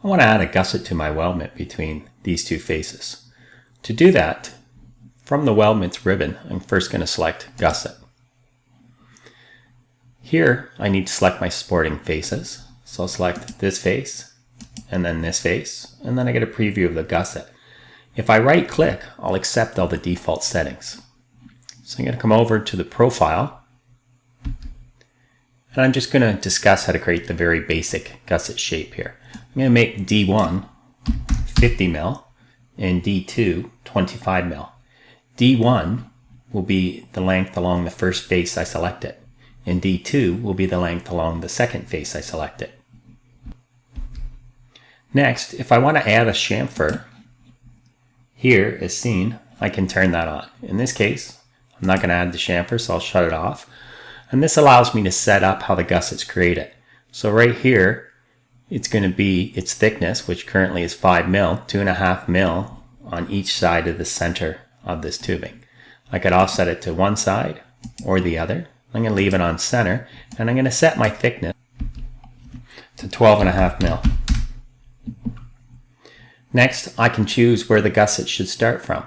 I want to add a gusset to my weldment between these two faces. To do that, from the weldment's ribbon, I'm first going to select Gusset. Here, I need to select my supporting faces. So I'll select this face, and then this face, and then I get a preview of the gusset. If I right click, I'll accept all the default settings. So I'm going to come over to the profile, and I'm just going to discuss how to create the very basic gusset shape here. I'm going to make D1 50 mil and D2 25 mil. D1 will be the length along the first face I selected, and D2 will be the length along the second face I selected. Next, if I want to add a chamfer, here as seen, I can turn that on. In this case, I'm not going to add the chamfer, so I'll shut it off. And this allows me to set up how the gusset's created. So right here, it's going to be its thickness, which currently is 5 mil, 2.5 mil on each side of the center of this tubing. I could offset it to one side or the other. I'm going to leave it on center, and I'm going to set my thickness to 12.5 mil. Next, I can choose where the gusset should start from.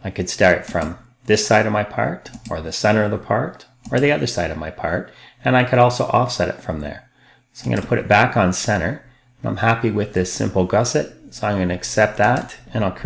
I could start from this side of my part, or the center of the part, or the other side of my part, and I could also offset it from there. So I'm going to put it back on center. I'm happy with this simple gusset, so I'm going to accept that, and I'll create